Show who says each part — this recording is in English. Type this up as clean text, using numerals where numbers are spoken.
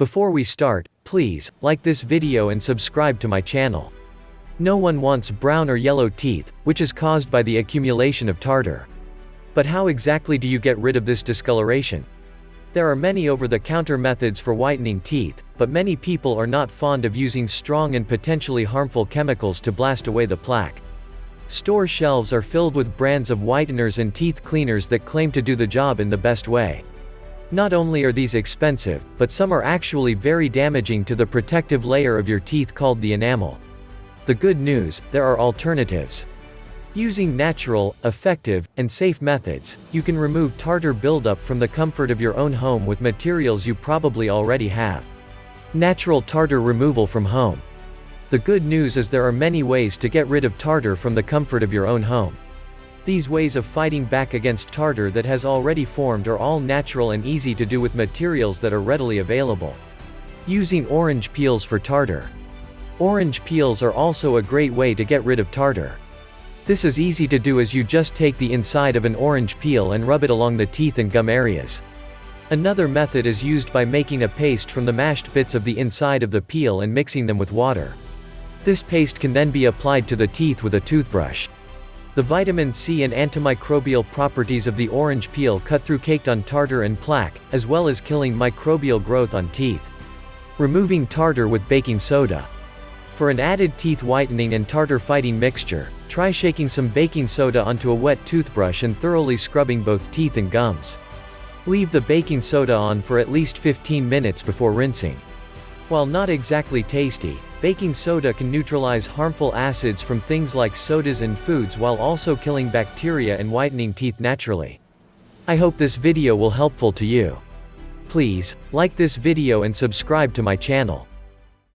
Speaker 1: Before we start, please, like this video and subscribe to my channel. No one wants brown or yellow teeth, which is caused by the accumulation of tartar. But how exactly do you get rid of this discoloration? There are many over-the-counter methods for whitening teeth, but many people are not fond of using strong and potentially harmful chemicals to blast away the plaque. Store shelves are filled with brands of whiteners and teeth cleaners that claim to do the job in the best way. Not only are these expensive, but some are actually very damaging to the protective layer of your teeth called the enamel. The good news, there are alternatives. Using natural, effective, and safe methods, you can remove tartar buildup from the comfort of your own home with materials you probably already have. Natural tartar removal from home. The good news is there are many ways to get rid of tartar from the comfort of your own home. These ways of fighting back against tartar that has already formed are all natural and easy to do with materials that are readily available. Using orange peels for tartar. Orange peels are also a great way to get rid of tartar. This is easy to do as you just take the inside of an orange peel and rub it along the teeth and gum areas. Another method is used by making a paste from the mashed bits of the inside of the peel and mixing them with water. This paste can then be applied to the teeth with a toothbrush. The vitamin C and antimicrobial properties of the orange peel cut through caked on tartar and plaque, as well as killing microbial growth on teeth. Removing tartar with baking soda. For an added teeth whitening and tartar fighting mixture, try shaking some baking soda onto a wet toothbrush and thoroughly scrubbing both teeth and gums. Leave the baking soda on for at least 15 minutes before rinsing. While not exactly tasty, baking soda can neutralize harmful acids from things like sodas and foods while also killing bacteria and whitening teeth naturally. I hope this video will helpful to you. Please, like this video and subscribe to my channel.